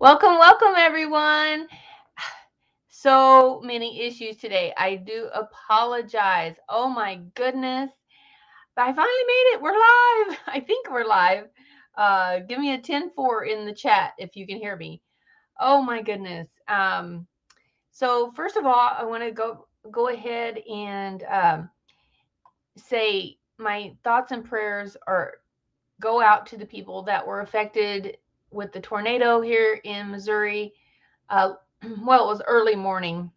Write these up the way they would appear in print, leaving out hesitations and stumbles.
Welcome, welcome, everyone. So many issues today. I do apologize. Oh my goodness. But I finally made it. We're live. I think we're live. Give me a 10-4 in the chat if you can hear me. Oh my goodness. So first of all, I want to go ahead and say my thoughts and prayers are go out to the people that were affected with the tornado here in Missouri. Uh, well, it was early morning.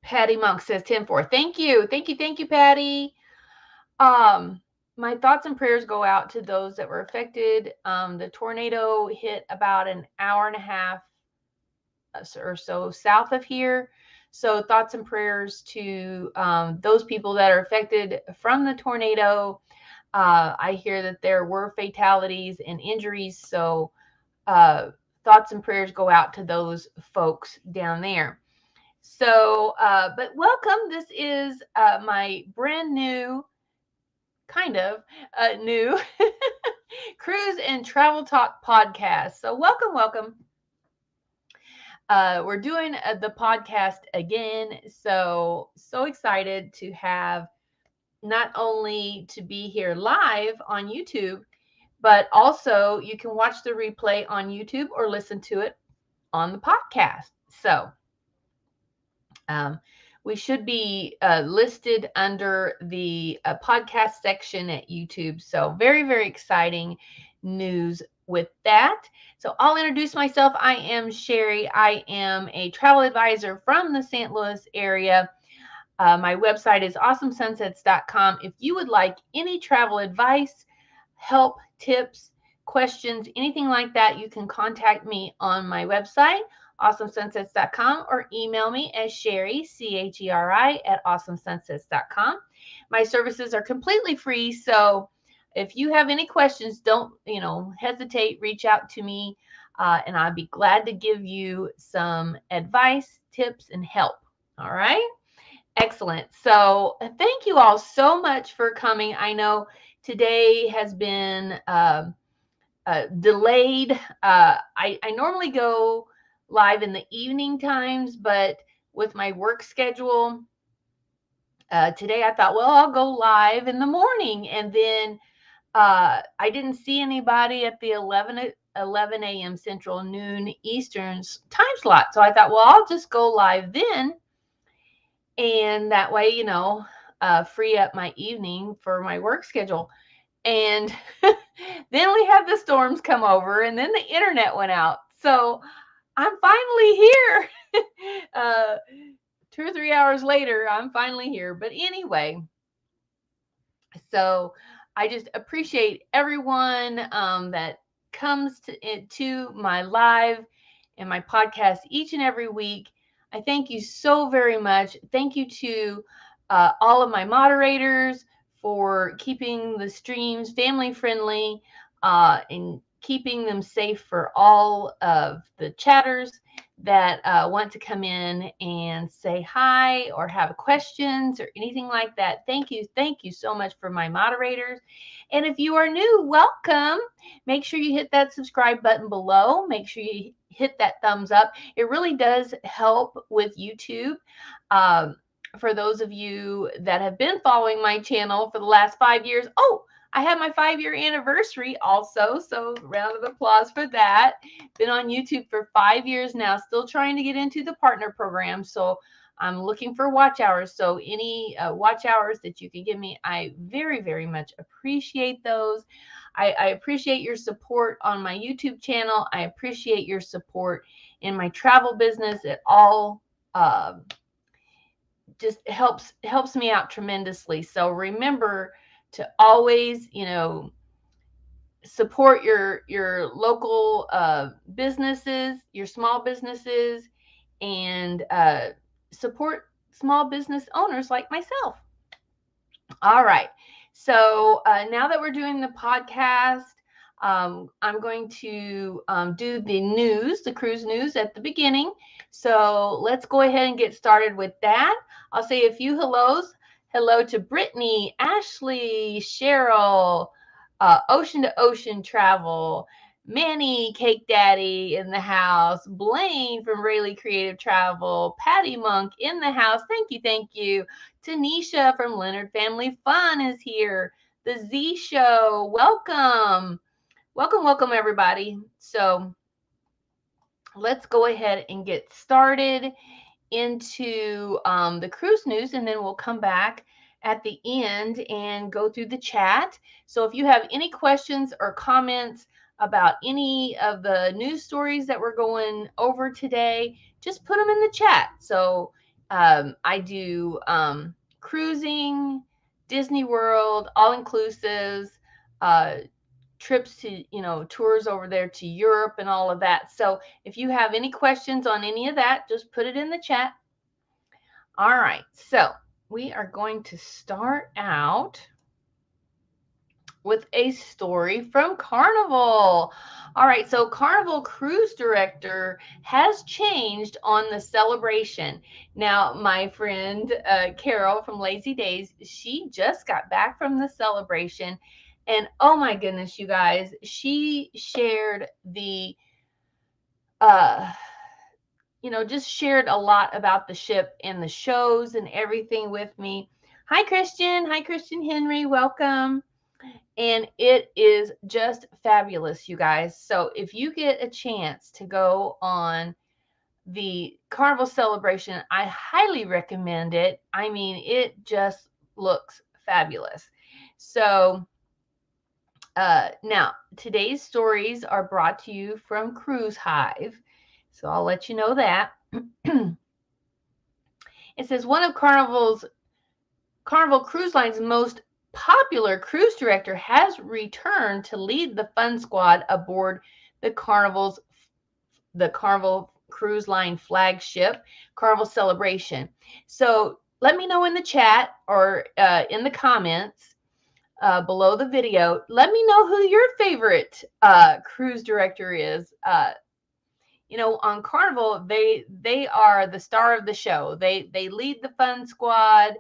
Patty Monk says 10-4. Thank you. Thank you. Thank you, Patty. Um, my thoughts and prayers go out to those that were affected. The tornado hit about an hour and a half or so south of here. So, thoughts and prayers to those people that are affected from the tornado. I hear that there were fatalities and injuries. So, thoughts and prayers go out to those folks down there. So, but welcome. This is my brand new, kind of new cruise and travel talk podcast. So, welcome, welcome. We're doing the podcast again. So excited to have not only to be here live on YouTube, but also you can watch the replay on YouTube or listen to it on the podcast. So, Um, we should be listed under the podcast section at YouTube. So, very, very exciting news with that. So, I'll introduce myself. I am Cheri. I am a travel advisor from the St. Louis area. My website is awesomesunsets.com. If you would like any travel advice, help, tips, questions, anything like that, you can contact me on my website, awesomesunsets.com, or email me at Cheri, Cheri, at awesomesunsets.com. My services are completely free, so if you have any questions, don't hesitate. Reach out to me, and I'd be glad to give you some advice, tips, and help. All right. Excellent. So thank you all so much for coming. I know today has been delayed. I normally go live in the evening times, but with my work schedule, today I thought, well, I'll go live in the morning. And then I didn't see anybody at the 11 a.m. Central, noon Eastern time slot. So I thought, well, I'll just go live then. And that way, free up my evening for my work schedule. And then we had the storms come over, and then the internet went out. So I'm finally here. uh, 2 or 3 hours later, I'm finally here. But anyway, so I just appreciate everyone that comes to my live and my podcast each and every week. I thank you so very much. Thank you to all of my moderators for keeping the streams family friendly and keeping them safe for all of the chatters that want to come in and say hi or have questions or anything like that. Thank you. Thank you so much for my moderators. And if you are new, welcome. Make sure you hit that subscribe button below. Make sure you hit that thumbs up. It really does help with YouTube. For those of you that have been following my channel for the last 5 years, I had my 5-year anniversary also. So round of applause for that. Been on YouTube for 5 years now, still trying to get into the partner program. So I'm looking for watch hours. So any watch hours that you can give me, I very, very much appreciate those. I appreciate your support on my YouTube channel. I appreciate your support in my travel business. It all just helps me out tremendously. So remember to always, support your local businesses, your small businesses, and support small business owners like myself. All right. So now that we're doing the podcast, I'm going to do the news, the cruise news at the beginning. So let's go ahead and get started with that. I'll say a few hellos. Hello to Brittany, Ashley, Cheryl, Ocean to Ocean Travel, Manny, Cake Daddy in the house. Blaine from Rayleigh Creative Travel. Patty Monk in the house. Thank you, thank you. Tanisha from Leonard Family Fun is here. The Z Show. Welcome. Welcome, welcome, everybody. So let's go ahead and get started into the cruise news, and then we'll come back at the end and go through the chat. So if you have any questions or comments about any of the news stories that we're going over today, just put them in the chat. So I do cruising, Disney World, all inclusives, trips to, tours over there to Europe and all of that. So if you have any questions on any of that, just put it in the chat. All right, so we are going to start out with a story from Carnival. All right, so Carnival cruise director has changed on the Celebration. Now, my friend Carol from Lazy Days, she just got back from the Celebration, and oh my goodness, you guys, she shared the just shared a lot about the ship and the shows and everything with me. Hi, Christian. Hi, Christian Henry. Welcome. And it is just fabulous, you guys. So if you get a chance to go on the Carnival Celebration, I highly recommend it. I mean, it just looks fabulous. So now, today's stories are brought to you from Cruise Hive. So I'll let you know that. It says one of Carnival Cruise Line's most popular cruise director has returned to lead the fun squad aboard the Carnival Cruise Line flagship Carnival Celebration. So let me know in the chat or in the comments below the video. Let me know who your favorite cruise director is. On Carnival, they are the star of the show. They lead the fun squad.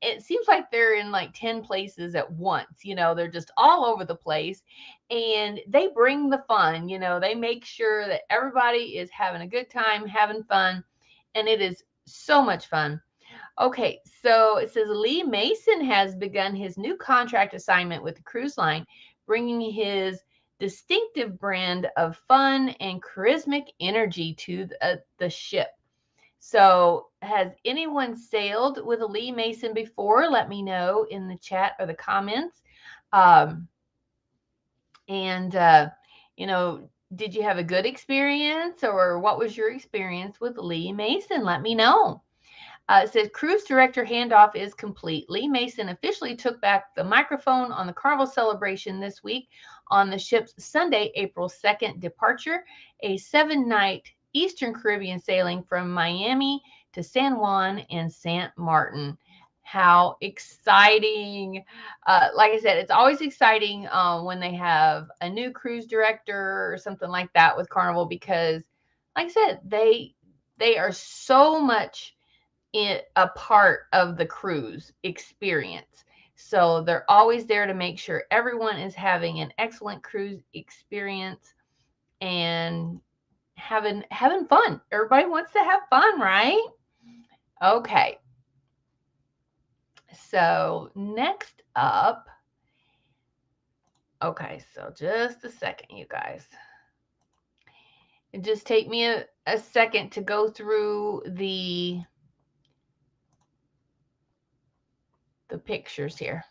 It seems like they're in like 10 places at once. They're just all over the place, and they bring the fun. They make sure that everybody is having a good time, having fun, and it is so much fun. Okay, so it says Lee Mason has begun his new contract assignment with the cruise line, bringing his distinctive brand of fun and charismatic energy to the ship. So, has anyone sailed with a Lee Mason before? Let me know in the chat or the comments. Did you have a good experience, or what was your experience with Lee Mason? Let me know. It says cruise director handoff is complete. Lee Mason officially took back the microphone on the Carnival Celebration this week on the ship's Sunday, April 2nd departure, a 7-night Eastern Caribbean sailing from Miami to San Juan and St. Martin. How exciting. Like I said, it's always exciting when they have a new cruise director or something like that with Carnival, because, like I said, they are so much a part of the cruise experience. So they're always there to make sure everyone is having an excellent cruise experience and having fun. Everybody wants to have fun, right? Okay. So next up, okay, so just a second, you guys. It just take me a second to go through the pictures here.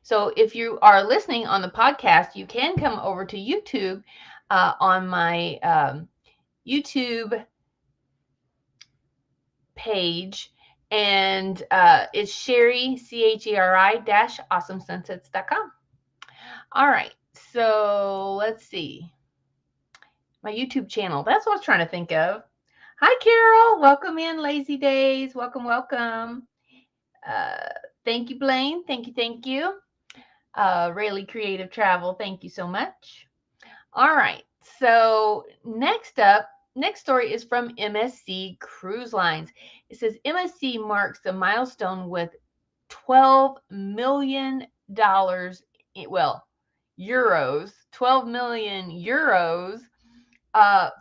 So if you are listening on the podcast, you can come over to YouTube on my YouTube page, and it's Cheri, Cheri-Awesomesunsets.com. All right, so let's see. My YouTube channel, that's what I was trying to think of. Hi, Carol. Welcome in, Lazy Days. Welcome, welcome. Thank you, Blaine. Thank you. Rayleigh Creative Travel, thank you so much. All right, so next story is from MSC Cruise Lines. It says MSC marks the milestone with $12 million. Well, euros, 12 million euros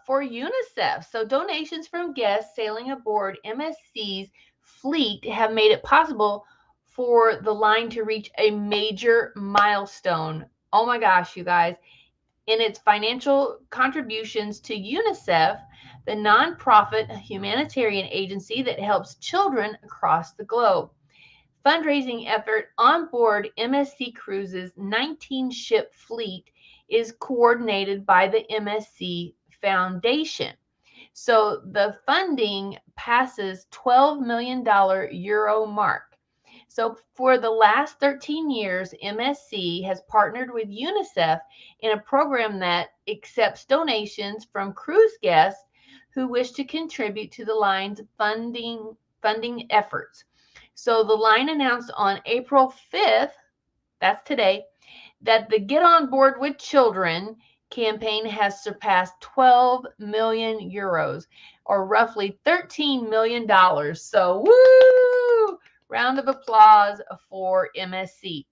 for UNICEF. So donations from guests sailing aboard MSC's fleet have made it possible for the line to reach a major milestone. Oh my gosh, you guys. In its financial contributions to UNICEF, the nonprofit humanitarian agency that helps children across the globe. Fundraising effort on board MSC Cruises' 19-ship fleet is coordinated by the MSC Foundation. So the funding passes $12 million euro mark. So for the last 13 years, MSC has partnered with UNICEF in a program that accepts donations from cruise guests who wish to contribute to the line's funding efforts. So the line announced on April 5th, that's today, that the Get On Board with Children campaign has surpassed 12 million euros, or roughly $13 million. So, woo! Round of applause for MSC.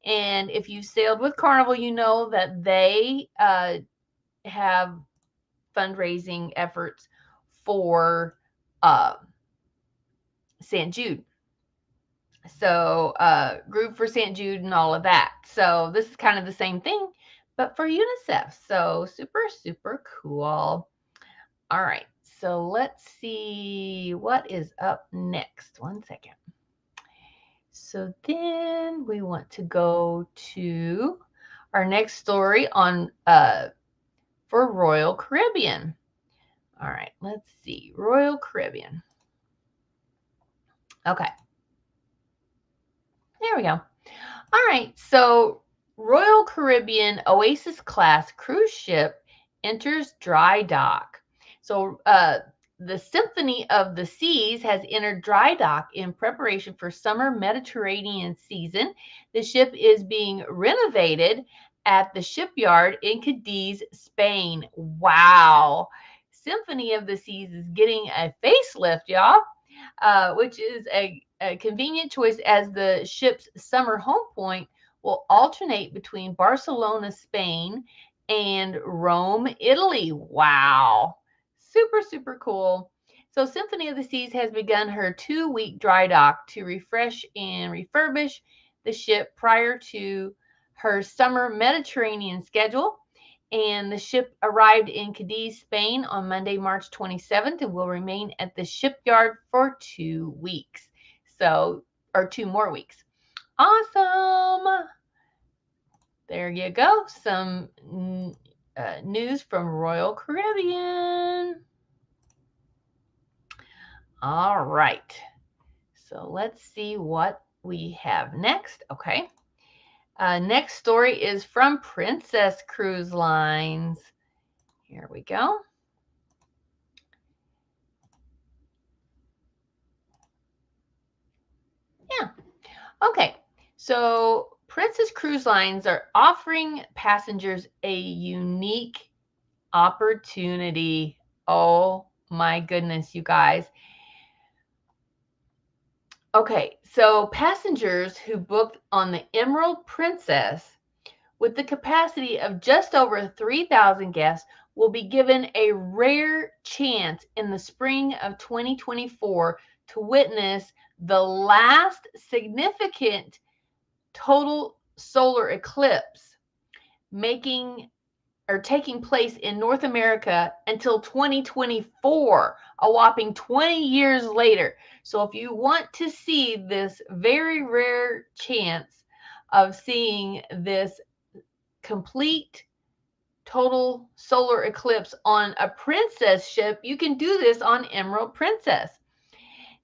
And if you sailed with Carnival, you know that they have fundraising efforts for St. Jude. So group for St. Jude and all of that. So this is kind of the same thing, but for UNICEF. So super, super cool. All right. So let's see what is up next. One second. So then we want to go to our next story on for Royal Caribbean. All right. Let's see. Royal Caribbean. Okay. There we go. All right, so Royal Caribbean Oasis class cruise ship enters dry dock. So the Symphony of the Seas has entered dry dock in preparation for summer Mediterranean season. The ship is being renovated at the shipyard in Cadiz, Spain. Wow. Symphony of the Seas is getting a facelift, y'all. Which is a convenient choice as the ship's summer home point will alternate between Barcelona, Spain, and Rome, Italy. Wow. Super, super cool. So Symphony of the Seas has begun her 2-week dry dock to refresh and refurbish the ship prior to her summer Mediterranean schedule. And the ship arrived in Cadiz, Spain on Monday, March 27th, and will remain at the shipyard for 2 weeks. So, or 2 more weeks. Awesome. There you go. Some news from Royal Caribbean. All right. So let's see what we have next. Okay. Next story is from Princess Cruise Lines. Here we go. Yeah. Okay. So Princess Cruise Lines are offering passengers a unique opportunity. Oh my goodness, you guys. Okay, so passengers who booked on the Emerald Princess with the capacity of just over 3,000 guests will be given a rare chance in the spring of 2024 to witness the last significant total solar eclipse taking place in North America until 2024, a whopping 20 years later. So if you want to see this very rare chance of seeing this complete total solar eclipse on a princess ship, you can do this on Emerald Princess.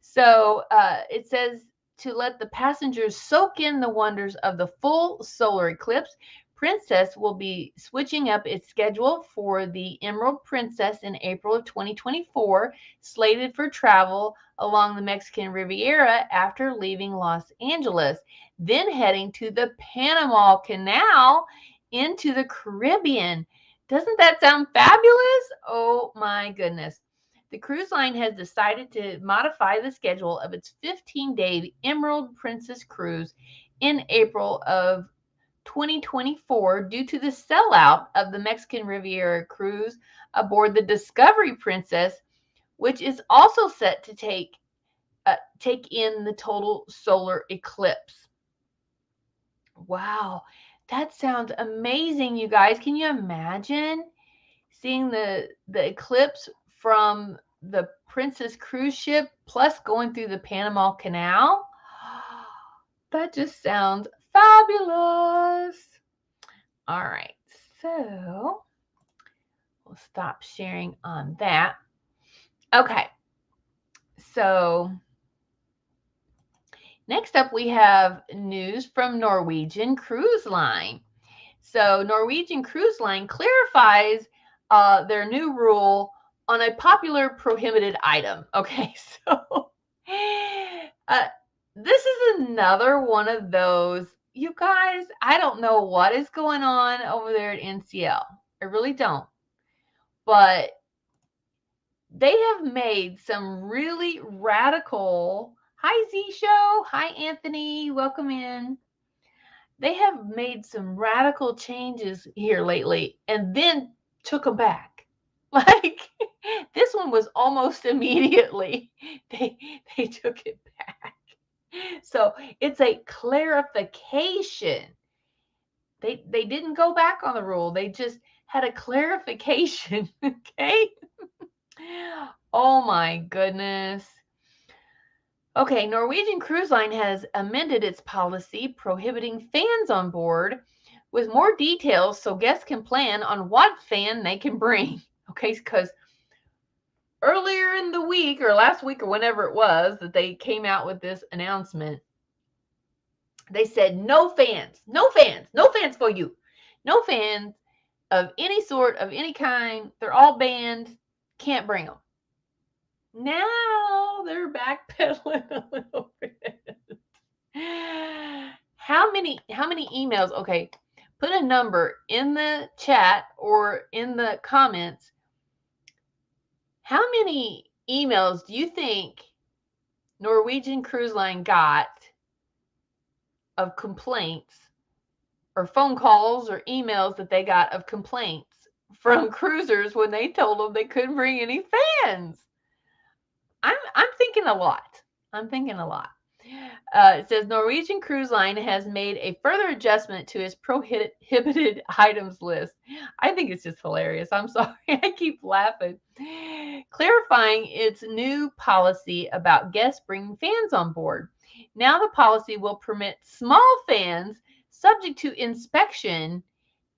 So it says to let the passengers soak in the wonders of the full solar eclipse. Princess will be switching up its schedule for the Emerald Princess in April of 2024, slated for travel along the Mexican Riviera after leaving Los Angeles, then heading to the Panama Canal into the Caribbean. Doesn't that sound fabulous? Oh my goodness. The cruise line has decided to modify the schedule of its 15-day Emerald Princess cruise in April of 2024 due to the sellout of the Mexican Riviera cruise aboard the Discovery Princess, which is also set to take in the total solar eclipse. Wow, that sounds amazing, you guys. Can you imagine seeing the eclipse from the Princess cruise ship plus going through the Panama Canal? That just sounds fabulous. All right, so we'll stop sharing on that. Okay, so next up we have news from Norwegian Cruise Line. So Norwegian Cruise Line clarifies their new rule on a popular prohibited item. Okay, so this is another one of those, you guys, I don't know what is going on over there at NCL. I really don't. But they have made some really radical, hi Z Show, hi Anthony, welcome in. They have made some radical changes here lately and then took them back. Like this one was almost immediately they took it back. So it's a clarification. They didn't go back on the rule. They just had a clarification. Okay. Oh my goodness. Okay, Norwegian Cruise Line has amended its policy prohibiting fans on board with more details so guests can plan on what fan they can bring. Okay, because earlier in the week or last week or whenever it was that they came out with this announcement, they said no fans, no fans, no fans for you. No fans of any sort, of any kind. They're all banned. Can't bring them. Now they're backpedaling a little bit. How many emails? Okay, put a number in the chat or in the comments. How many emails do you think Norwegian Cruise Line got of complaints or phone calls or emails that they got of complaints from cruisers when they told them they couldn't bring any fans? I'm thinking a lot. It says Norwegian Cruise Line has made a further adjustment to its prohibited items list. I think it's just hilarious. I'm sorry. I keep laughing. Clarifying its new policy about guests bringing fans on board. Now the policy will permit small fans subject to inspection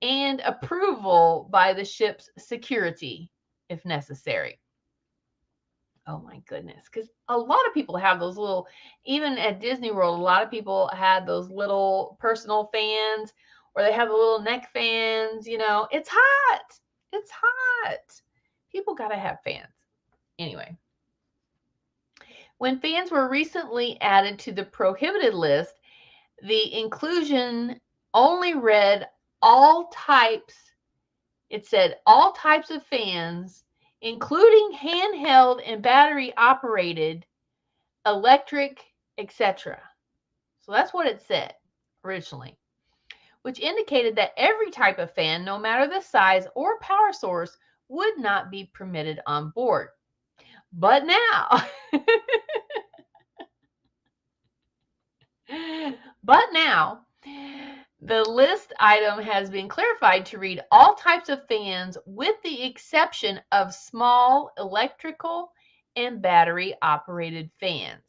and approval by the ship's security if necessary. Oh my goodness. Because a lot of people have those little, even at Disney World, a lot of people had those little personal fans or they have the little neck fans. You know, it's hot. It's hot. People got to have fans. Anyway, when fans were recently added to the prohibited list, the inclusion only read all types. It said all types of fans, including handheld and battery operated, electric, etc. So that's what it said originally, which indicated that every type of fan, no matter the size or power source, would not be permitted on board. But now, the list item has been clarified to read all types of fans with the exception of small electrical and battery operated fans.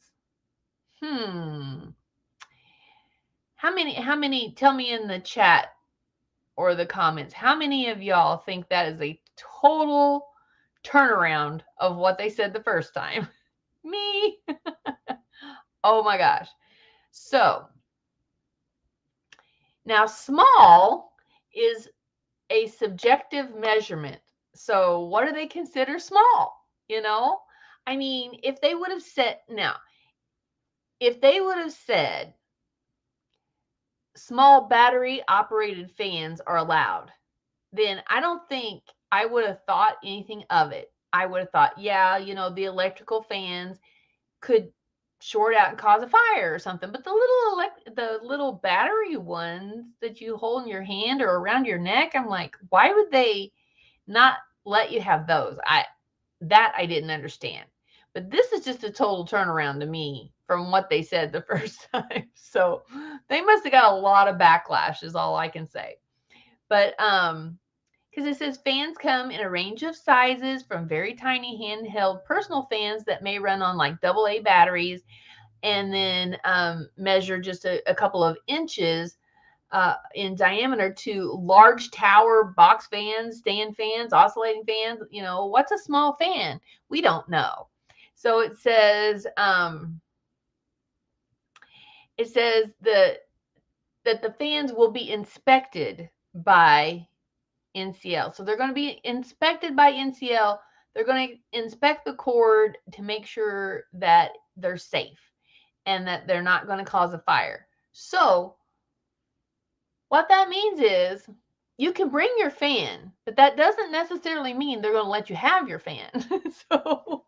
How many, tell me in the chat or the comments, how many of y'all think that is a total turnaround of what they said the first time? Me. Oh my gosh. So now small is a subjective measurement. So what do they consider small? You know, I mean, if they would have said small battery operated fans are allowed, then I don't think I would have thought anything of it. I would have thought, yeah, you know, the electrical fans could short out and cause a fire or something. But the little battery ones that you hold in your hand or around your neck, I'm like, why would they not let you have those? I didn't understand. But this is just a total turnaround to me from what they said the first time. So they must have got a lot of backlash, is all I can say. But because it says fans come in a range of sizes, from very tiny handheld personal fans that may run on like AA batteries and then measure just a couple of inches in diameter, to large tower box fans, stand fans, oscillating fans. What's a small fan? We don't know. So it says that the fans will be inspected by NCL. So they're going to be inspected by NCL. They're going to inspect the cord to make sure that they're safe and that they're not going to cause a fire. So what that means is you can bring your fan, but that doesn't necessarily mean they're going to let you have your fan. So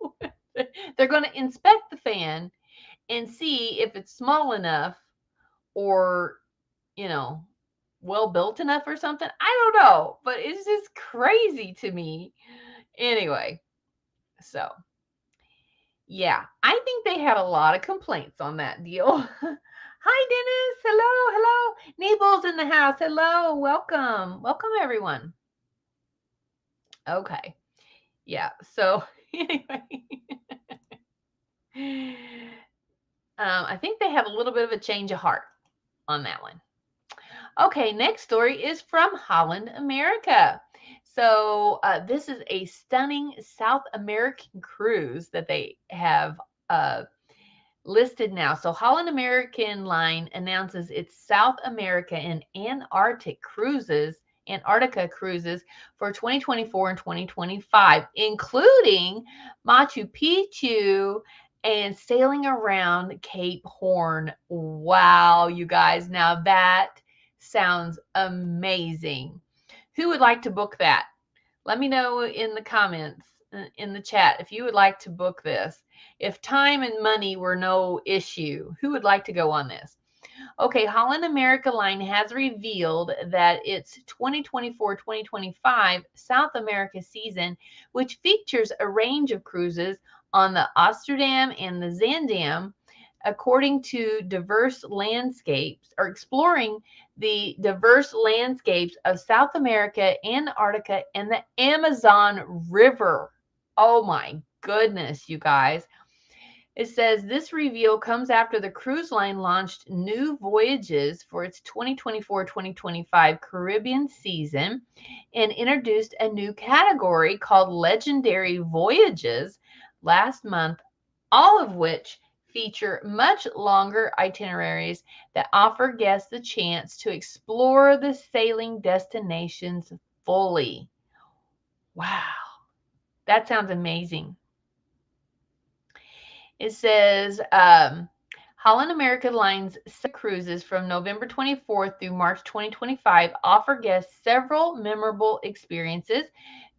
they're going to inspect the fan and see if it's small enough or, well built enough or something. I don't know, but it's just crazy to me. Anyway, so yeah, I think they had a lot of complaints on that deal. Hi, Dennis. Hello. Nebel's in the house. Hello. Welcome, everyone. Okay. Yeah. So anyway, I think they have a little bit of a change of heart on that one. Okay, next story is from Holland, America. So this is a stunning South American cruise that they have listed now. So Holland American Line announces its South America and Antarctica cruises for 2024 and 2025, including Machu Picchu and sailing around Cape Horn. Wow, you guys, now that sounds amazing. Who would like to book that? Let me know in the comments, in the chat, if you would like to book this. If time and money were no issue, who would like to go on this? Okay, Holland America Line has revealed that its 2024-2025 South America season, which features a range of cruises on the Amsterdam and the Zaandam, according to diverse landscapes, or exploring the diverse landscapes of South America, Antarctica, and the Amazon River. Oh my goodness, you guys. It says this reveal comes after the cruise line launched new voyages for its 2024-2025 Caribbean season and introduced a new category called Legendary Voyages last month, all of which feature much longer itineraries that offer guests the chance to explore the sailing destinations fully. Wow, that sounds amazing. It says Holland America Lines cruises from November 24th through March 2025 offer guests several memorable experiences,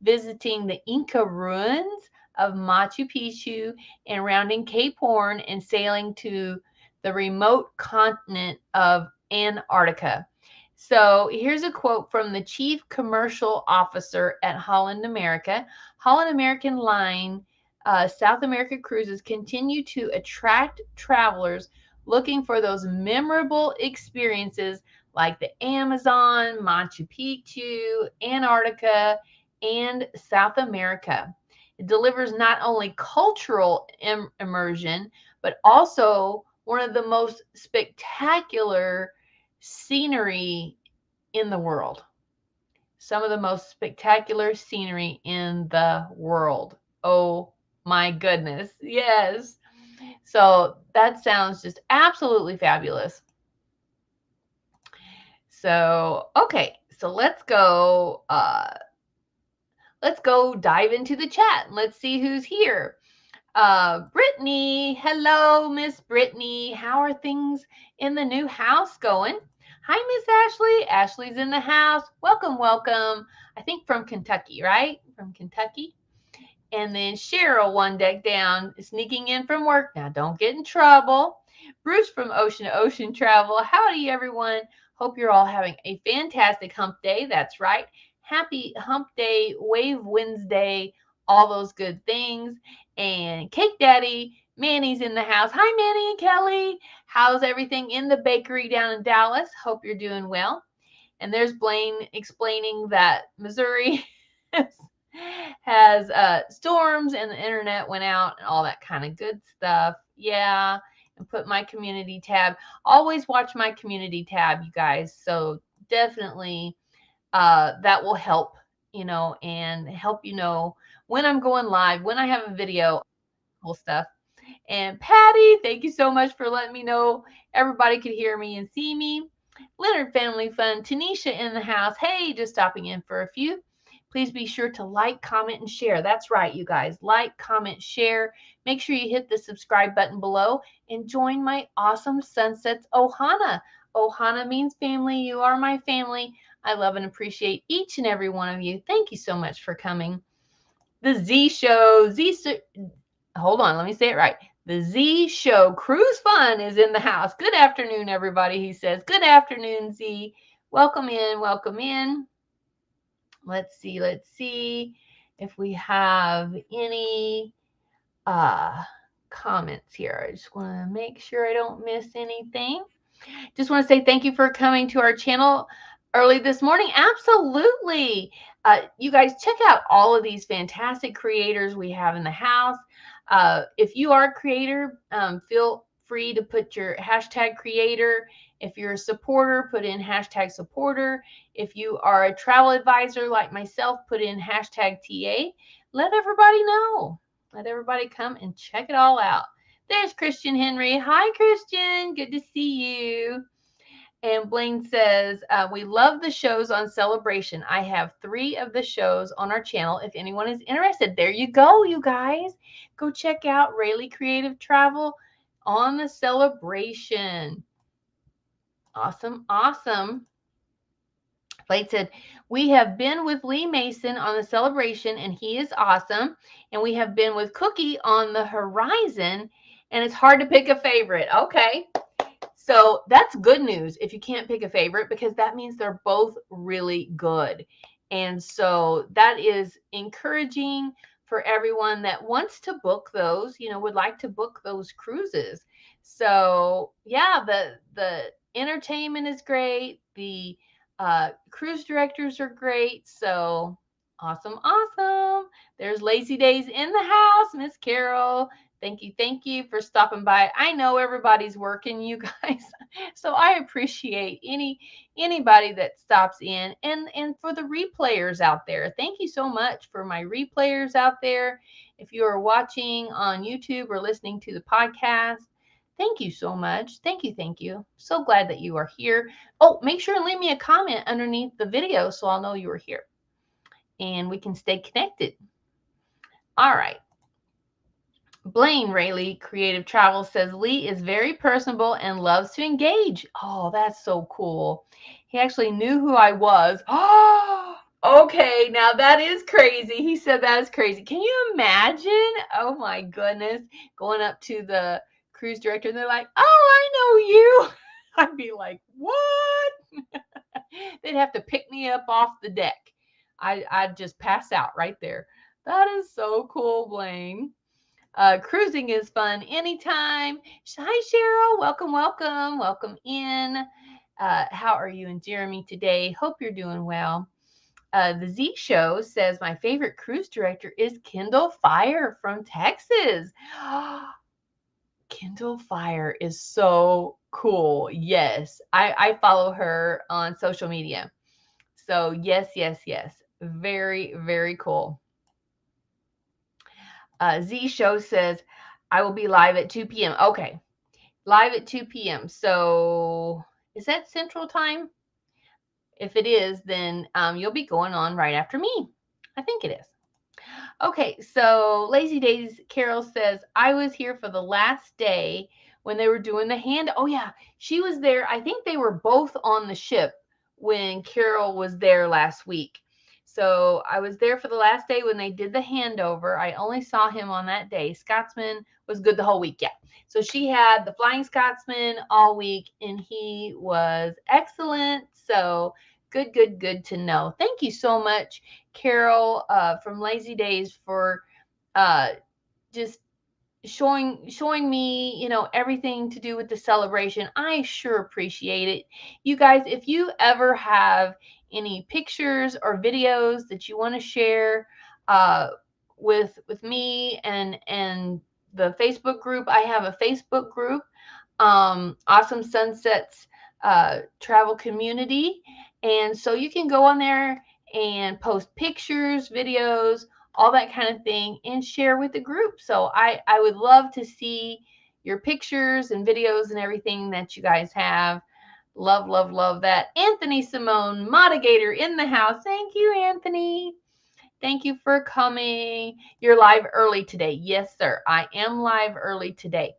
visiting the Inca ruins of Machu Picchu and rounding Cape Horn and sailing to the remote continent of Antarctica. So here's a quote from the chief commercial officer at Holland America. Holland American Line South America cruises continue to attract travelers looking for those memorable experiences like the Amazon, Machu Picchu, Antarctica, and South America. It delivers not only cultural immersion, but also one of the most spectacular scenery in the world. Some of the most spectacular scenery in the world. Oh my goodness. Yes. So that sounds just absolutely fabulous. So, okay. So let's go dive into the chat. Let's see who's here. Brittany, hello, Miss Brittany. How are things in the new house going? Hi, Miss Ashley. Ashley's in the house. Welcome. I think from Kentucky, right? From Kentucky. And then Cheryl, one deck down, sneaking in from work. Now, don't get in trouble. Bruce from Ocean to Ocean Travel. Howdy, everyone. Hope you're all having a fantastic hump day. That's right. Happy hump day, wave Wednesday, all those good things. And Cake Daddy, Manny's in the house. Hi, Manny and Kelly. How's everything in the bakery down in Dallas? Hope you're doing well. And there's Blaine explaining that Missouri has storms and the internet went out and all that kind of good stuff. Yeah. And put my community tab. Always watch my community tab, you guys. So definitely that will help, and help when I'm going live, when I have a video, cool stuff. And Patty, thank you so much for letting me know everybody could hear me and see me. Leonard Family Fun, Tanisha in the house. Hey, just stopping in for a few. Please be sure to like, comment, and share. That's right, you guys. Like, comment, share. Make sure you hit the subscribe button below and join my awesome Sunsets Ohana. Ohana means family. You are my family. I love and appreciate each and every one of you. Thank you so much for coming. The Z Show, hold on, let me say it right. The Z Show Cruise Fun is in the house. Good afternoon, everybody, he says. Good afternoon, Z. Welcome in, welcome in. Let's see if we have any comments here. I just want to make sure I don't miss anything. Just want to say thank you for coming to our channel early this morning. Absolutely. You guys, check out all of these fantastic creators we have in the house. If you are a creator, feel free to put your hashtag creator. If you're a supporter, put in hashtag supporter. If you are a travel advisor like myself, put in hashtag TA. Let everybody know. Let everybody come and check it all out. There's Christian Henry. Hi, Christian. Good to see you. And Blaine says, we love the shows on Celebration. I have 3 of the shows on our channel if anyone is interested. There you go, you guys. Go check out Rayleigh Creative Travel on the Celebration. Awesome, awesome. Blake said, we have been with Lee Mason on the Celebration, and he is awesome. And we have been with Cookie on the Horizon, and it's hard to pick a favorite. Okay. So that's good news if you can't pick a favorite, because that means they're both really good. And so that is encouraging for everyone that wants to book those, would like to book those cruises. So yeah, the entertainment is great. The cruise directors are great. So awesome, awesome. There's Lazy Days in the house, Miss Carol. Thank you for stopping by. I know everybody's working, you guys, so I appreciate anybody that stops in, and for the replayers out there. Thank you so much for my replayers out there. If you are watching on YouTube or listening to the podcast, thank you so much. Thank you. So glad that you are here. Oh, make sure and leave me a comment underneath the video so I'll know you are here and we can stay connected. All right. Blaine Rayleigh Creative Travel says Lee is very personable and loves to engage. Oh, that's so cool. He actually knew who I was. Oh, okay. Now that is crazy. He said that is crazy. Can you imagine? Oh my goodness. Going up to the cruise director and they're like, oh, I know you. I'd be like, what? They'd have to pick me up off the deck. I'd just pass out right there. That is so cool, Blaine. Cruising is fun anytime. Hi, Cheryl. Welcome in. How are you and Jeremy today? Hope you're doing well. The Z Show says my favorite cruise director is Kendall Fire from Texas. Kendall Fire is so cool. Yes, I follow her on social media. So yes. Very, very cool. Z Show says, I will be live at 2 p.m. Okay. Live at 2 p.m. So is that Central Time? If it is, then you'll be going on right after me. I think it is. Okay. So Lazy Days Carol says, I was here for the last day when they were doing the hand. Oh, yeah. She was there. I think they were both on the ship when Carol was there last week. So I was there for the last day when they did the handover. I only saw him on that day. Scotsman was good the whole week. Yeah. So she had the Flying Scotsman all week, and he was excellent. So good, good, good to know. Thank you so much, Carol, from Lazy Days, for uh, just showing me, everything to do with the celebration. I sure appreciate it. You guys, if you ever have any pictures or videos that you want to share uh, with me and the Facebook group, I have a Facebook group, Awesome Sunsets Travel Community, and so you can go on there and post pictures, videos, all that kind of thing, and share with the group. So I would love to see your pictures and videos and everything that you guys have. Love, love, love that. Anthony Simone, Modigator in the house. Thank you, Anthony. Thank you for coming. You're live early today. Yes, sir. I am live early today.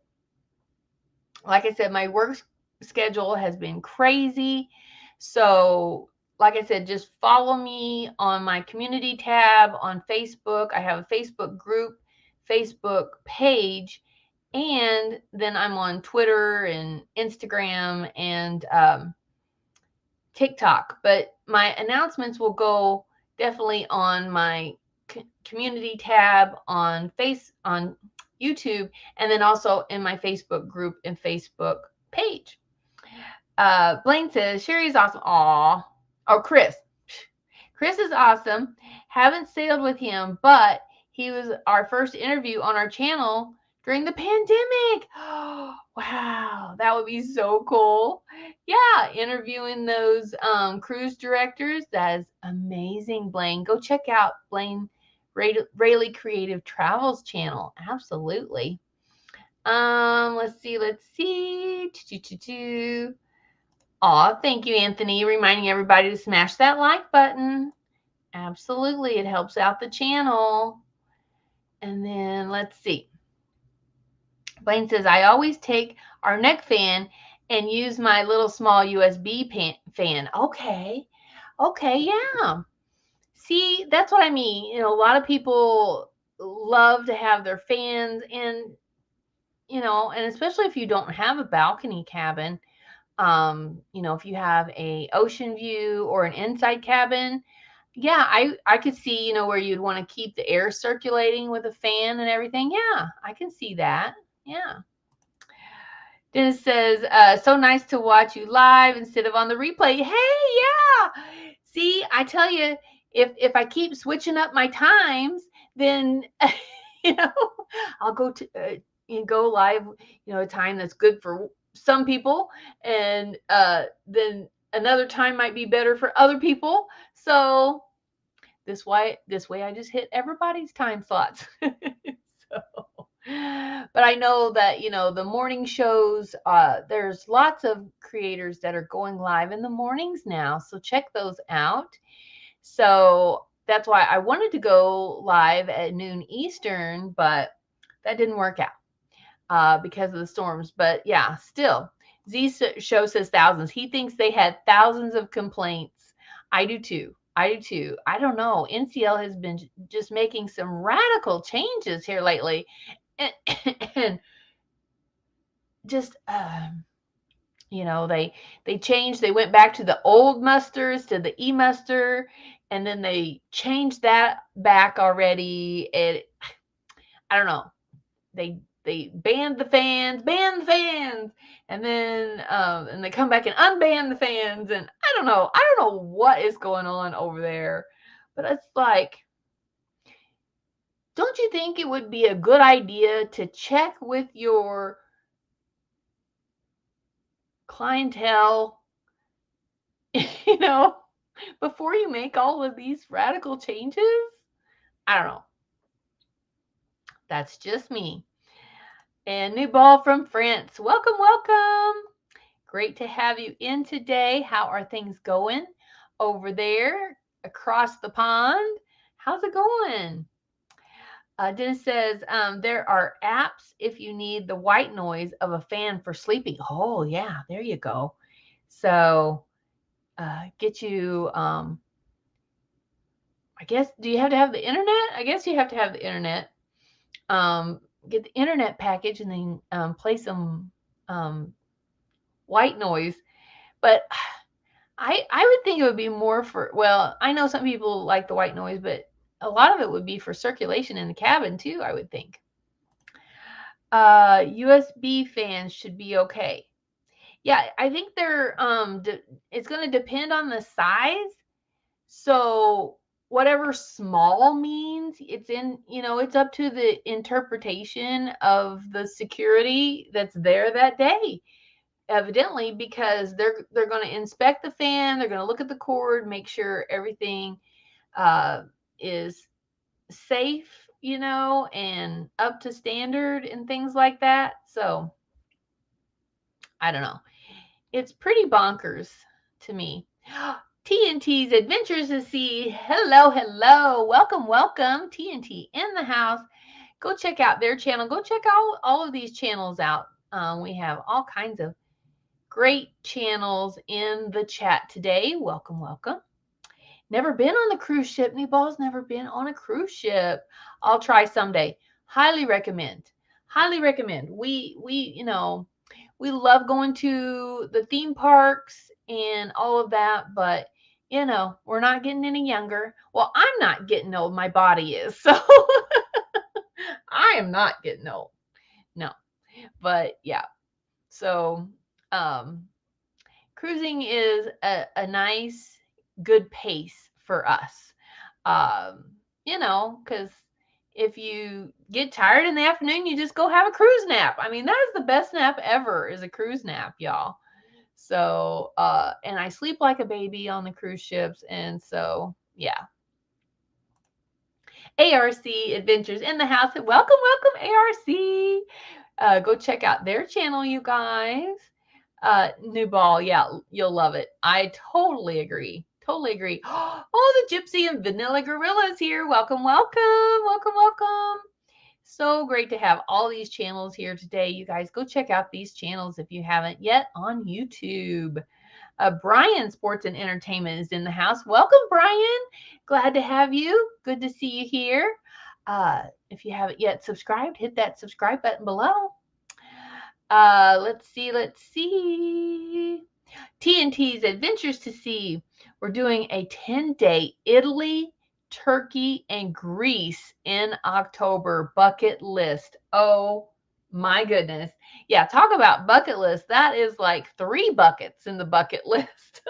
Like I said, my work schedule has been crazy. So, like I said, just follow me on my community tab on Facebook. I have a Facebook group, Facebook page, and then I'm on Twitter and Instagram and TikTok. But my announcements will go definitely on my community tab on YouTube, and then also in my Facebook group and Facebook page. Blaine says Cheri's awesome. Aw. Oh, Chris. Chris is awesome. Haven't sailed with him, but he was our first interview on our channel during the pandemic. Wow, that would be so cool. Yeah, interviewing those cruise directors. That is amazing, Blaine. Go check out Blaine Rayleigh Creative Travels channel. Absolutely. Let's see. Aw, thank you, Anthony, reminding everybody to smash that like button. Absolutely, it helps out the channel. And then let's see. Blaine says, I always take our neck fan and use my little small USB fan. Okay, yeah. See, that's what I mean. A lot of people love to have their fans, and and especially if you don't have a balcony cabin, if you have a ocean view or an inside cabin, yeah, I could see, where you'd want to keep the air circulating with a fan and everything. Yeah, I can see that. Yeah. Dennis says, so nice to watch you live instead of on the replay. Hey, yeah. See, I tell you, if I keep switching up my times, then you know, I'll go to and go live, a time that's good for some people, and then another time might be better for other people. So this way I just hit everybody's time slots. So, but I know that, the morning shows, there's lots of creators that are going live in the mornings now. So check those out. So that's why I wanted to go live at noon Eastern, but that didn't work out because of the storms. But yeah, still, Z Show says thousands. He thinks they had thousands of complaints. I do too. I don't know. NCL has been just making some radical changes here lately. And just, they changed. They went back to the old musters, to the e-muster, and then they changed that back already. I don't know. They banned the fans, and then and they come back and unban the fans, and I don't know what is going on over there, but it's like, don't you think it would be a good idea to check with your clientele, you know, before you make all of these radical changes? I don't know. That's just me. And new ball from France. Welcome, welcome. Great to have you in today. How are things going over there across the pond? How's it going? Dennis says there are apps if you need the white noise of a fan for sleeping. Oh, yeah, there you go. So get you I guess, do you have to have the internet? I guess you have to have the internet. Get the internet package and then play some white noise. But I would think it would be more for, well, I know some people like the white noise, but a lot of it would be for circulation in the cabin too, I would think. USB fans should be okay. Yeah, I think it's going to depend on the size. So whatever small means, it's up to the interpretation of the security that's there that day. Evidently, because they're going to inspect the fan, they're going to look at the cord, make sure everything is safe, and up to standard and things like that. So I don't know. It's pretty bonkers to me. TNT's Adventures to Sea. Hello, hello. Welcome, welcome. TNT in the house. Go check out their channel. Go check out all of these channels out. We have all kinds of great channels in the chat today. Welcome, welcome. Never been on the cruise ship. Nibbal's never been on a cruise ship. I'll try someday. Highly recommend. Highly recommend. We love going to the theme parks and all of that, but we're not getting any younger. Well, I'm not getting old. My body is. So I am not getting old. No. But yeah. So cruising is a nice, good pace for us. Because if you get tired in the afternoon, you just go have a cruise nap. I mean, that is the best nap ever, is a cruise nap, y'all. So, and I sleep like a baby on the cruise ships. And so, yeah. ARC Adventures in the house. Welcome, welcome, ARC. Go check out their channel, you guys. New ball, yeah, you'll love it. I totally agree. Totally agree. Oh, the Gypsy and Vanilla Gorillas here. Welcome, welcome, welcome, welcome. So great to have all these channels here today. You guys go check out these channels if you haven't yet on YouTube. Brian Sports and Entertainment is in the house. Welcome, Brian. Glad to have you. Good to see you here. If you haven't yet subscribed, hit that subscribe button below. Let's see. TNT's Adventures to Sea. We're doing a 10-day Italy, Turkey, and Greece in October bucket list. Oh my goodness. Yeah, talk about bucket list. That is like 3 buckets in the bucket list.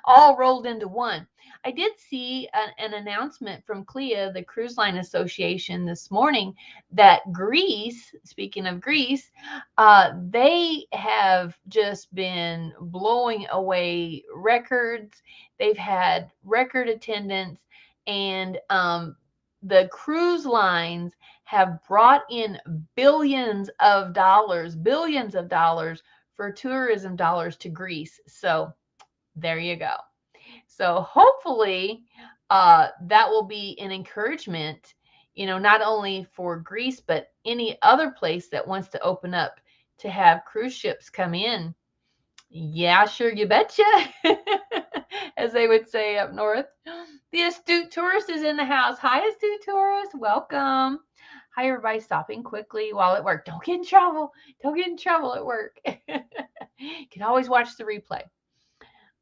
All rolled into one. I did see an announcement from CLIA, the Cruise Line Association, this morning that Greece, speaking of Greece, they have just been blowing away records. They've had record attendance, and the cruise lines have brought in billions of dollars for tourism dollars to Greece. So there you go. So hopefully that will be an encouragement, not only for Greece, but any other place that wants to open up to have cruise ships come in. Yeah, sure, you betcha, as they would say up north. The Astute Tourist is in the house. Hi, Astute Tourist. Welcome. Hi, everybody. Stopping quickly while at work. Don't get in trouble. Don't get in trouble at work. You can always watch the replay.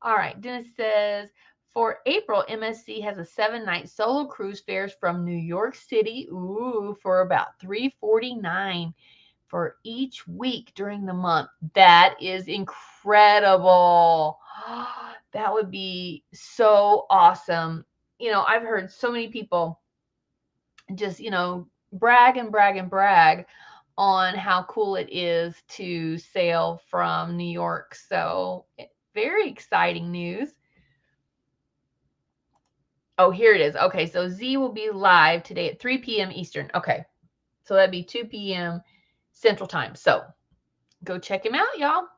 All right, Dennis says, for April, MSC has a 7-night solo cruise fares from New York City, for about $349 for each week during the month. That is incredible. That would be so awesome. I've heard so many people just, brag and brag and brag on how cool it is to sail from New York. So very exciting news. Oh, here it is. Okay, so Z will be live today at 3 p.m. Eastern. Okay, so that'd be 2 p.m. Central Time. So go check him out, y'all.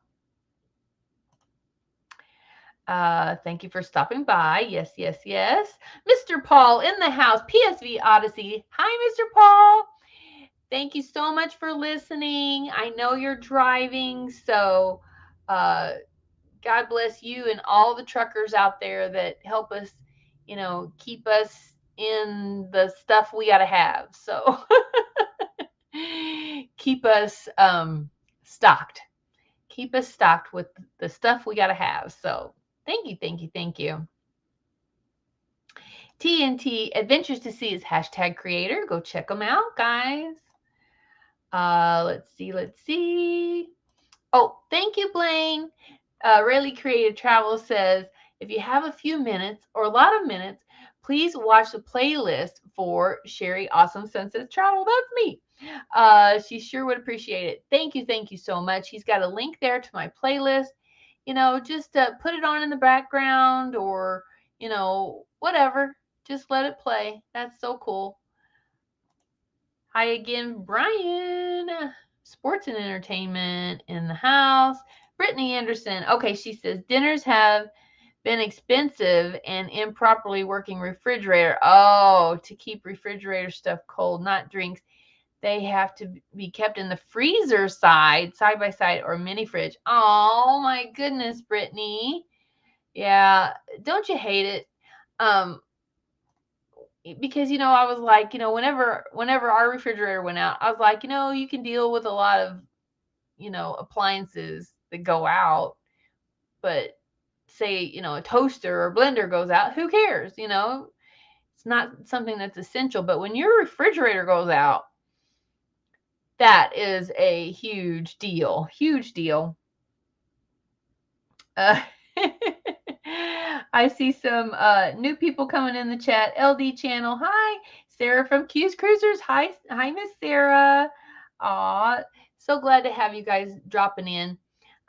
Thank you for stopping by. Yes, yes, yes. Mr. Paul in the house, PSV Odyssey. Hi, Mr. Paul. Thank you so much for listening. I know you're driving, so God bless you and all the truckers out there that help us, keep us in the stuff we got to have. So keep us stocked. Keep us stocked with the stuff we got to have. So thank you, thank you, thank you. TNT Adventures to See is #creator. Go check them out, guys. Let's see. Oh, thank you, Blaine. Really Creative Travel says, if you have a few minutes or a lot of minutes, please watch the playlist for Cheri-Awesome Sunset Travel. That's me. She sure would appreciate it. Thank you so much. He's got a link there to my playlist. Just put it on in the background or, whatever. Just let it play. That's so cool. Hi again, Brian. Sports and entertainment in the house. Brittany Anderson. Okay, she says dinners have been expensive and improperly working refrigerator. Oh, to keep refrigerator stuff cold, not drinks. They have to be kept in the freezer side by side, or mini fridge. Oh my goodness, Brittany. Yeah, don't you hate it? Because I was like, whenever our refrigerator went out, I was like, you can deal with a lot of appliances that go out, but say a toaster or blender goes out, who cares? It's not something that's essential. But when your refrigerator goes out, that is a huge deal. I see some new people coming in the chat. LD channel. Hi, Sarah from Q's Cruisers. Hi, Miss Sarah. Aw, so glad to have you guys dropping in.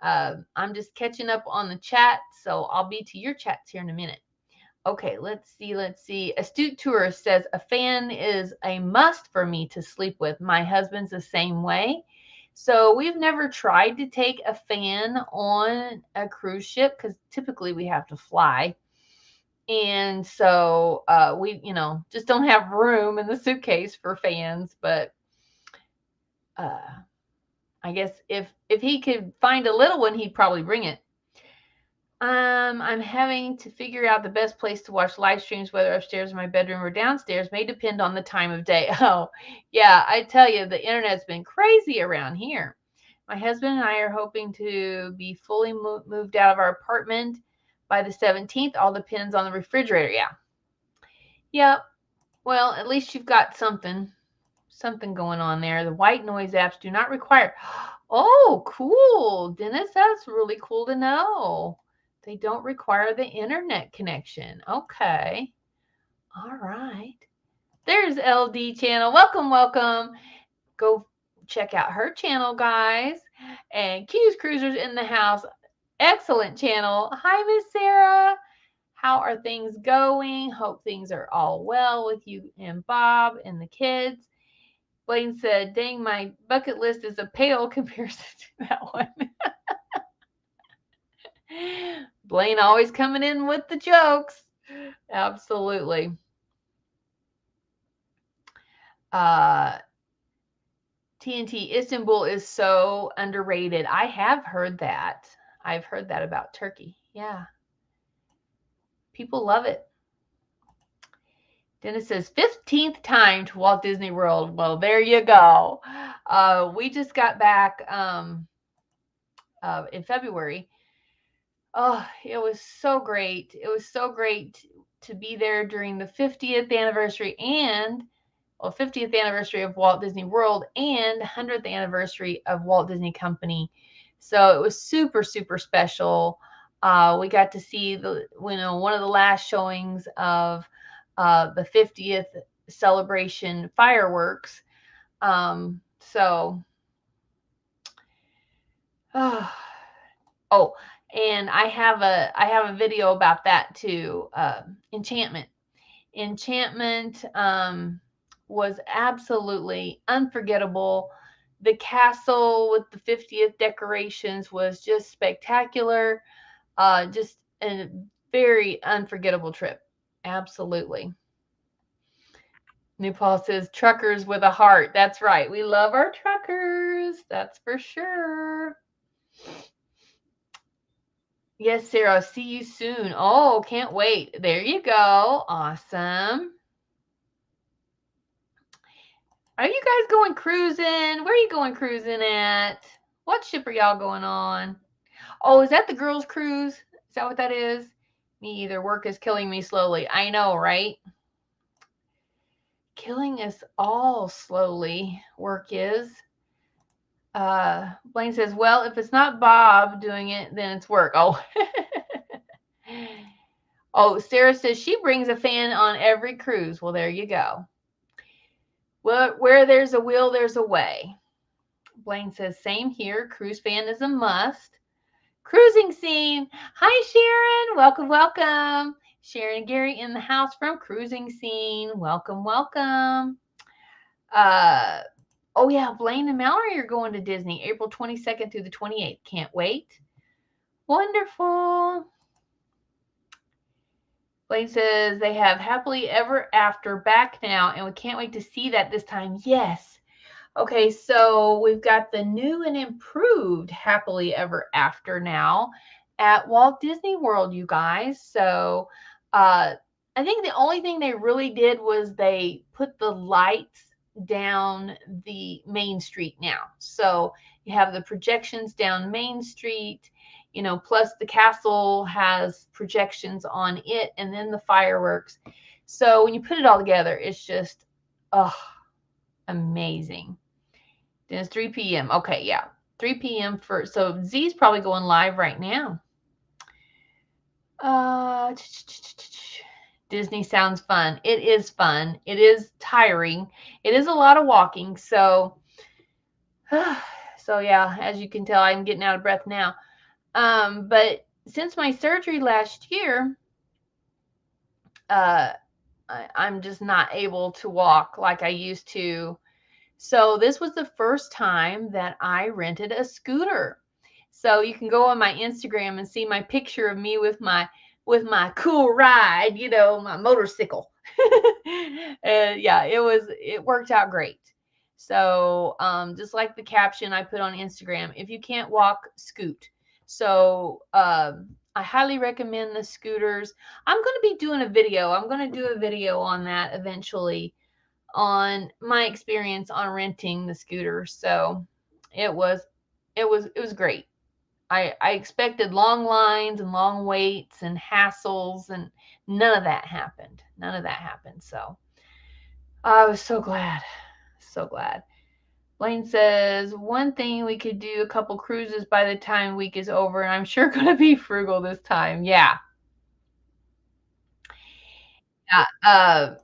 I'm just catching up on the chat, so I'll be to your chats here in a minute. Okay, let's see. Astute Tourist says a fan is a must for me to sleep with. My husband's the same way. So we've never tried to take a fan on a cruise ship because typically we have to fly. And so we, just don't have room in the suitcase for fans. But I guess if he could find a little one, he'd probably bring it. I'm having to figure out the best place to watch live streams, whether upstairs in my bedroom or downstairs. May depend on the time of day. Oh, yeah, I tell you, the internet's been crazy around here. My husband and I are hoping to be fully moved out of our apartment by the 17th. All depends on the refrigerator. Yeah. Yep. Well, at least you've got something going on there. The white noise apps do not require. Oh, cool. Dennis, that's really cool to know. They don't require the internet connection. Okay. All right. There's LD channel. Welcome. Go check out her channel, guys. And Q's Cruisers in the house. Excellent channel. Hi, Miss Sarah. How are things going? Hope things are all well with you and Bob and the kids. Blaine said, dang, my bucket list is a pale comparison to that one. Blaine always coming in with the jokes. Absolutely. TNT, Istanbul is so underrated. I have heard that. I've heard that about Turkey. Yeah. People love it. Dennis says 15th time to Walt Disney World. Well, there you go. We just got back in February. Oh, it was so great. It was so great to be there during the 50th anniversary 50th anniversary of Walt Disney World and 100th anniversary of Walt Disney Company. So it was super, super special. We got to see one of the last showings of the 50th celebration fireworks. Oh, and I have a video about that too. Enchantment was absolutely unforgettable. The castle with the 50th decorations was just spectacular. Just a very unforgettable trip. Absolutely. New Paul says truckers with a heart. That's right. We love our truckers. That's for sure. Yes, Sarah. See you soon. Oh, can't wait. There you go. Awesome. Are you guys going cruising? Where are you going cruising at? What ship are y'all going on? Oh, is that the girls' cruise? Is that what that is? Me either. Work is killing me slowly. I know, right? Killing us all slowly. Work is. Blaine says, well, if it's not Bob doing it, then it's work. Oh. Oh, Sarah says she brings a fan on every cruise. Well, there you go. Well, where there's a will, there's a way. Blaine says, same here. Cruise fan is a must. Cruising scene. Hi, Sharon. Welcome, welcome. Sharon and Gary in the house from Cruising Scene. Welcome, welcome. Oh, yeah, Blaine and Mallory are going to Disney April 22nd through the 28th. Can't wait. Wonderful. Blaine says they have Happily Ever After back now, and we can't wait to see that this time. Yes. Okay, so we've got the new and improved Happily Ever After now at Walt Disney World, you guys. So I think the only thing they really did was they put the lights down the main street now. So you have the projections down Main Street, plus the castle has projections on it and then the fireworks. So when you put it all together, it's just, oh, amazing. Then it's 3 p.m. Okay, yeah. 3 p.m. so Z's probably going live right now. Disney sounds fun. It is fun. It is tiring. It is a lot of walking. So yeah, as you can tell, I'm getting out of breath now. But since my surgery last year, I'm just not able to walk like I used to. So this was the first time that I rented a scooter. So you can go on my Instagram and see my picture of me with my cool ride, my motorcycle. And yeah, it worked out great. So just like the caption I put on Instagram, if you can't walk, scoot. So I highly recommend the scooters. I'm going to be doing a video. I'm going to do a video on that eventually, on my experience on renting the scooter. So it was great. I expected long lines and long waits and hassles, and none of that happened. None of that happened. So I was so glad. So glad. Blaine says, one thing we could do a couple cruises by the time week is over, and I'm sure going to be frugal this time. Yeah. Yeah.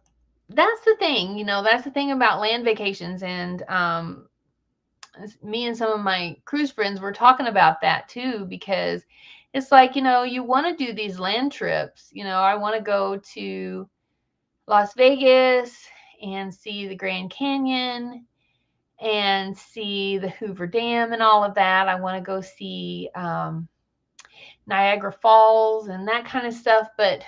That's the thing, that's the thing about land vacations. And me and some of my cruise friends were talking about that too, because it's like, you want to do these land trips. I want to go to Las Vegas and see the Grand Canyon and see the Hoover Dam and all of that. I want to go see Niagara Falls and that kind of stuff. But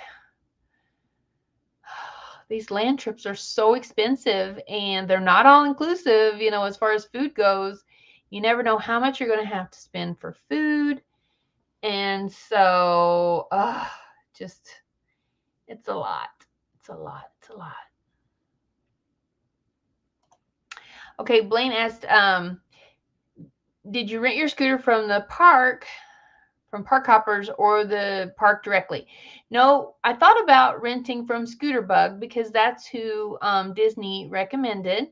these land trips are so expensive, and they're not all inclusive, as far as food goes. You never know how much you're going to have to spend for food. And so, just, it's a lot. It's a lot. It's a lot. Okay, Blaine asked, did you rent your scooter from the park, from Park Hoppers, or the park directly? No, I thought about renting from Scooter Bug, because that's who Disney recommended,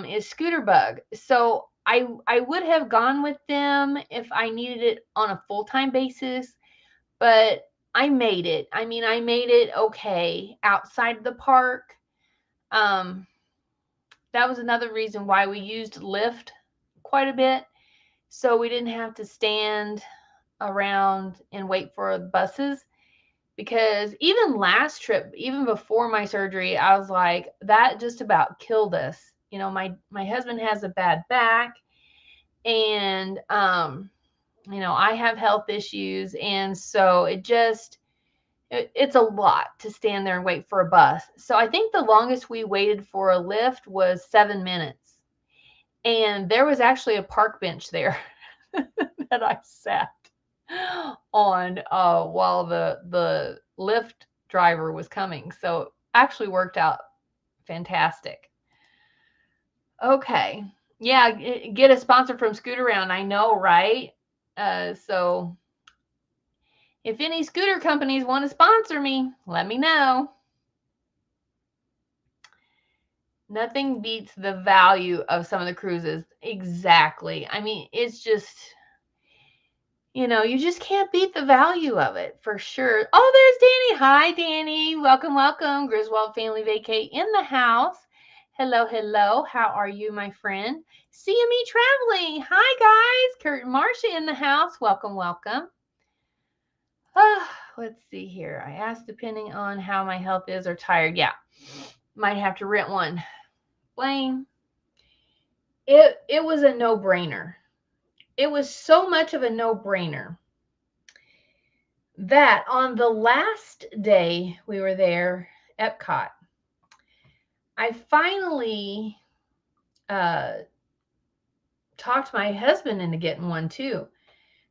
is Scooter Bug. So I would have gone with them if I needed it on a full-time basis, but I made it. I mean, I made it okay outside the park. That was another reason why we used Lyft quite a bit, so we didn't have to stand around and wait for the buses. Because even last trip, even before my surgery, I was like, that just about killed us. My husband has a bad back, and I have health issues, and so it's a lot to stand there and wait for a bus. So I think the longest we waited for a Lyft was 7 minutes, and there was actually a park bench there that I sat. on while the Lyft driver was coming. So it actually worked out fantastic. Okay. Yeah, get a sponsor from Scooter Round. I know, right? So if any scooter companies want to sponsor me, let me know. Nothing beats the value of some of the cruises. Exactly. I mean, it's just, you just can't beat the value of it for sure. Oh, there's Danny. Hi, Danny. Welcome, welcome. Griswold Family Vacay in the house. Hello, hello. How are you, my friend? CME Traveling. Hi, guys. Kurt and Marcia in the house. Welcome, welcome. Let's see here. I asked depending on how my health is or tired. Yeah, might have to rent one. Blaine, it was a no-brainer. It was so much of a no-brainer that on the last day we were there, Epcot, I finally talked my husband into getting one too.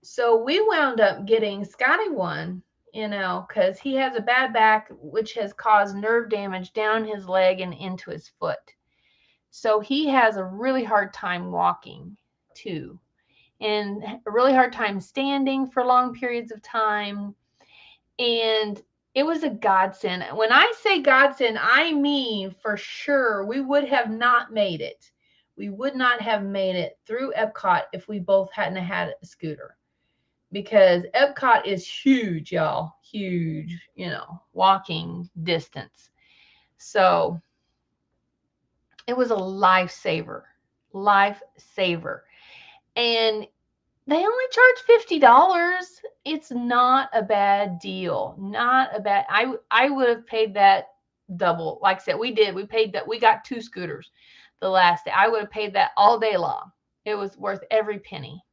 So we wound up getting Scotty one, because he has a bad back, which has caused nerve damage down his leg and into his foot. So he has a really hard time walking too, and a really hard time standing for long periods of time. And it was a godsend. When I say godsend, I mean for sure we would have not made it. We would not have made it through Epcot if we both hadn't had a scooter. Because Epcot is huge, y'all. Huge, walking distance. So it was a lifesaver. Lifesaver. And they only charge $50. It's not a bad deal. Not a bad. I would have paid that double. Like I said, we did. We paid that. We got 2 scooters the last day. I would have paid that all day long. It was worth every penny.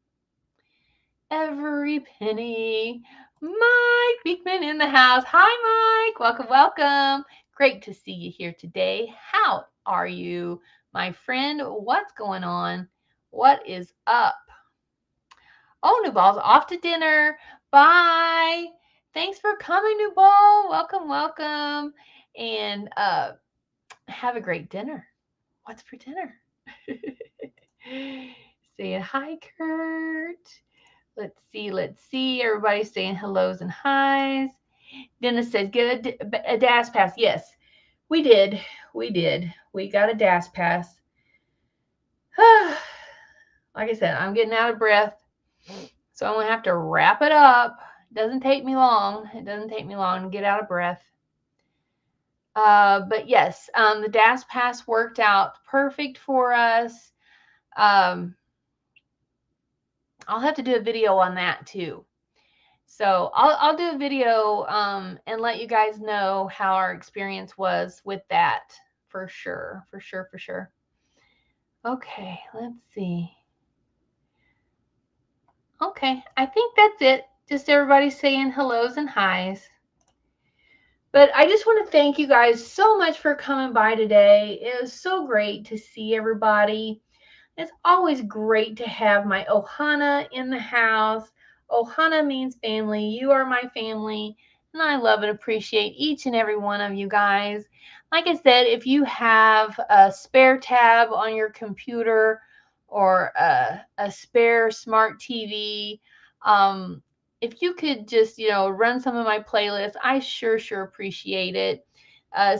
Every penny. Mike Beekman in the house. Hi, Mike. Welcome, welcome. Great to see you here today. How are you, my friend? What's going on? What is up? Oh, New Ball's off to dinner. Bye. Thanks for coming, New Ball. Welcome, welcome. And have a great dinner. What's for dinner? Saying hi, Kurt. Let's see. Everybody's saying hellos and highs. Dennis says, get a DAS pass. Yes, we did. We got a DAS pass. Like I said, I'm getting out of breath. So I'm going to have to wrap it up. It doesn't take me long. To get out of breath. But yes, the DAS pass worked out perfect for us. I'll have to do a video on that too. So I'll do a video and let you guys know how our experience was with that for sure. Okay, let's see. Okay, I think that's it. Just everybody saying hellos and highs. But I just want to thank you guys so much for coming by today. It was so great to see everybody. It's always great to have my Ohana in the house. Ohana means family. You are my family. And I love and appreciate each and every one of you guys. Like I said, if you have a spare tab on your computer or a spare smart TV, if you could just, run some of my playlists, I sure appreciate it.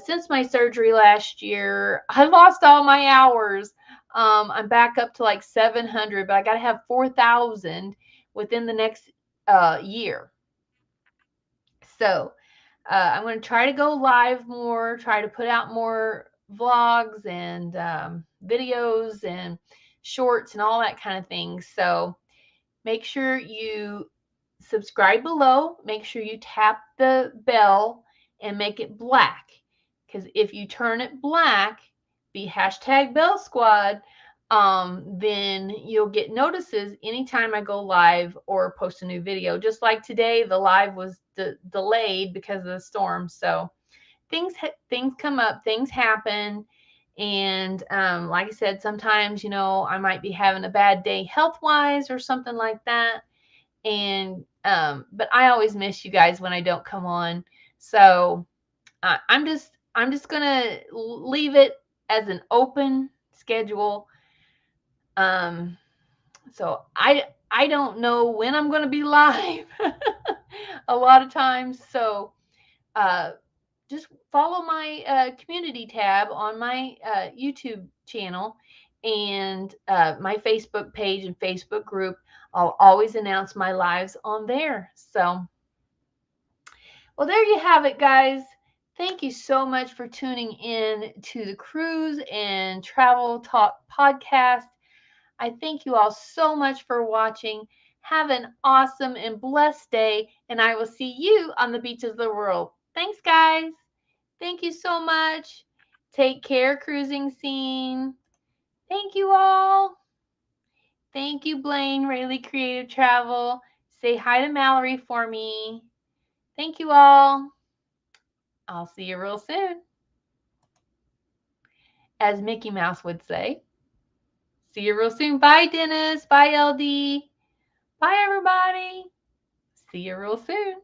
Since my surgery last year, I lost all my hours. I'm back up to like 700, but I got to have 4,000 within the next year. So I'm going to try to go live more, try to put out more vlogs and videos and shorts and all that kind of thing. So make sure you subscribe below. Make sure you tap the bell and make it black. Because if you turn it black, be hashtag Bell Squad, then you'll get notices anytime I go live or post a new video. Just like today, the live was delayed because of the storm. So things come up, things happen. And like I said, sometimes, I might be having a bad day health-wise or something like that. And But I always miss you guys when I don't come on. So I'm just gonna leave it as an open schedule. Um, so I don't know when I'm gonna be live a lot of times. So uh, just follow my community tab on my YouTube channel and my Facebook page and Facebook group. I'll always announce my lives on there. So, well, there you have it, guys. Thank you so much for tuning in to the Cruise and Travel Talk podcast. I thank you all so much for watching. Have an awesome and blessed day, and I will see you on the beaches of the world. Thanks, guys. Thank you so much. Take care, cruising scene. Thank you all. Thank you, Blaine, Rayleigh Creative Travel. Say hi to Mallory for me. Thank you all. I'll see you real soon. As Mickey Mouse would say. See you real soon. Bye, Dennis. Bye, LD. Bye, everybody. See you real soon.